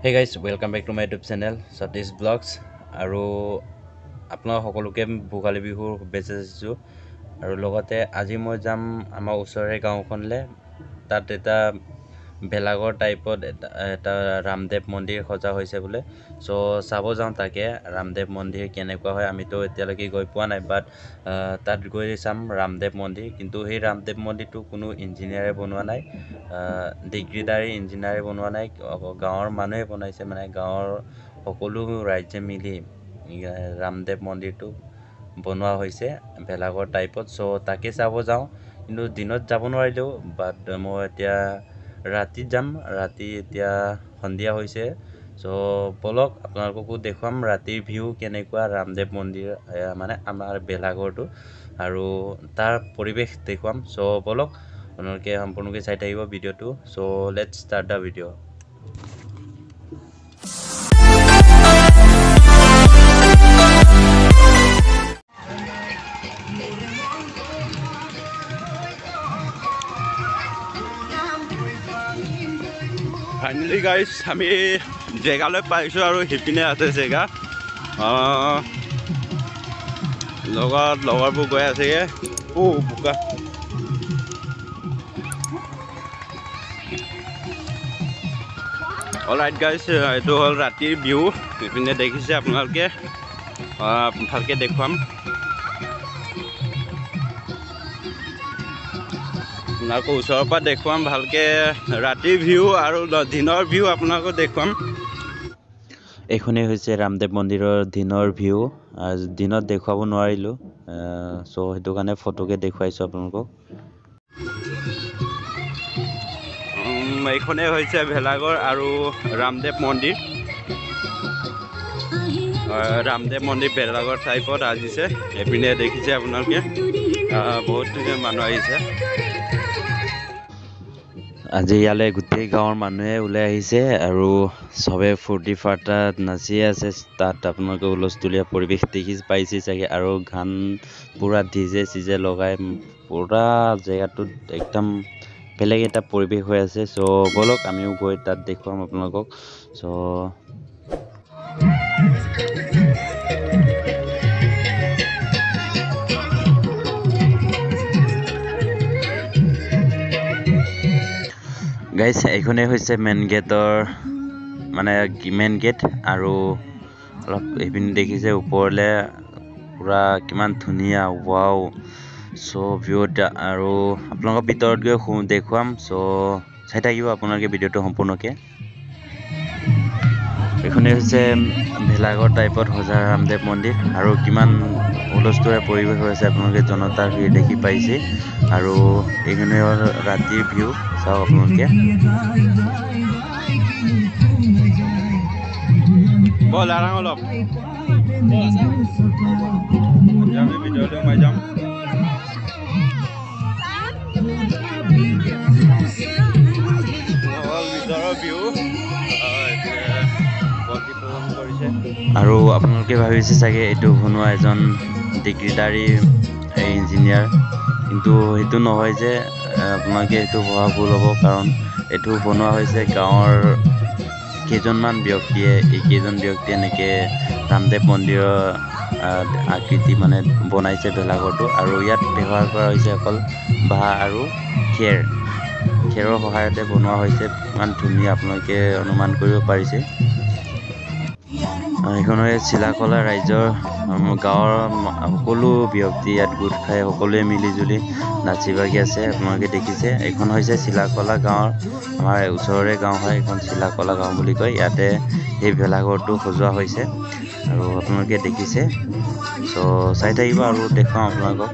Hey guys, welcome back to my YouTube channel Satish Vlogs. Aru apna hokoluke Bhugali Bihu bechesu aru logote aji moi jam ama usore gaon khonle tat eta belagor type eta Ramdev mondir khoja hoise bole so sabo jam take Ramdev mondir kenekwa hoy ami to etialaki goi pua nai but tat goi sam Ramdev mondir kintu he Ramdev mondir tu kuno engineer bonwa nai degree dari engineer bonwa nai gaor manue bonaise mane gaor hokolu rajye mili Ramdev mondir tu bonwa hoise belagor type so take sabo jao kintu dinot jabo noarilo but mo etia rati jam rati etia hondia hoise so bolok apnaloko dekham ratir view kenekwa Ramdev mondir mane amar belagor tu aru tar poribesh dekham so bolok onorke সম্পূর্ণকে চাই থাকিব ভিডিওটো so let's start the video. Finally guys, আমি জেগালৈ পাইছো আৰু হিপিনে আছে জেগা লগৰবোৰ গৈ আছে ও বুকা অলৰাইট গাইজ এইটো হ'ল ৰাতিৰ ভিউ হিপিনে দেখিছে আপোনালোকে ভালকে দেখুৱাম আপোনালোকক ওচৰৰ পৰা দেখুৱাম ভালকে ৰাতিৰ ভিউ আৰু দিনৰ ভিউ আপোনালোকক দেখুৱাম এইখনে হৈছে ৰামদেৱ মন্দিৰৰ দিনৰ ভিউ দিনত দেখুৱাব নোৱাৰিলো সো হেতু কাৰণে ফটোকে দেখুৱাইছো আপোনালোকক এইখনে হৈছে ভেলাগৰ আৰু ৰামদেৱ মন্দিৰ ভেলাগৰ টাইপত আজিছে এপিনে দেখিছে আপোনালোকে বহুত মানুহ আহিছে আজি ইয়ালে গুটেই গাঁৱৰ মানুহে ওলাই আহিছে আৰু সবে ফুৰ্তি ফাৰ্তাত নাচি আছে তাত আপোনালোকে উলস্থুলীয়া পৰিবেশ দেখি পাইছে চাগে আৰু গান পুৰা ডিজে চিজে লগাই পুৰা জেগাটো একদম বেলেগ এটা পৰিবেশ হৈ আছে সো বলক আমিও গৈ তাত দেখুৱাম আপোনালোকক সো গাইস এইখনে হৈছে মেন গেটৰ মানে মেন গেট আৰু অলপ এপিন দেখিছে ওপৰলে পুৰা কিমান ধুনিয়া ওয়াও সো ভিউ আৰু আপোনালোকৰ ভিতৰত গৈ দেখুৱাম সো চাই থাকিব আপোনালোকে ভিডিওটো সম্পূৰ্ণকে এইখনে হৈছে ভেলাগৰ টাইপত সজা ৰামদেৱ মন্দিৰ আৰু কিমান উলস্থুলীয়া পৰিবেশ হৈছে আপোনালোকে জনতাৰ ভিৰ দেখি পাইছে আৰু এইখনে হ'ল ৰাতিৰ ভিউ চাওক আপোনালোকে বল আৰাম অলপ আমি ভিডিওটো মাই যাম আৰু আপোনালোকে ভাবিছে চাগে এইটো বনোৱা এজন ডিগ্ৰীধাৰী ইঞ্জিনিয়াৰ কিন্তু সেইটো নহয় যে আপোনালোকে এইটো ভবা ভুল হ'ব কাৰণ এইটো বনোৱা হৈছে গাঁৱৰ কেইজনমান ব্যক্তিয়ে এইকেইজন ব্যক্তিয়ে এনেকে ৰামদেৱ মন্দিৰৰ আকৃতি মানে বনাইছে ভেলাঘৰটো আৰু ইয়াত ব্যৱহাৰ কৰা হৈছে অকল বাঁহ আৰু খেৰৰ সহায়তে বনোৱা হৈছে ইমান ধুনীয়া আপোনালোকে অনুমান কৰিব পাৰিছে এইখন চিলাকলা ৰাইজৰ গাঁৱৰ সকলো ব্যক্তি ইয়াত গোট খাই সকলোৱে মিলিজুলি নাচি বাগি আছে। আপোনালোকে দেখিছে এইখন হৈছে চিলাকলা গাঁৱৰ আমাৰ ওচৰৰে গাঁও হয়। এইখন চিলাকলা গাঁও বুলি কয়। ইয়াতে এই ভেলাঘৰটো সজোৱা হৈছে আৰু আপোনালোকে দেখিছে। চ' চাই থাকিব আৰু দেখুৱাম আপোনালোকক।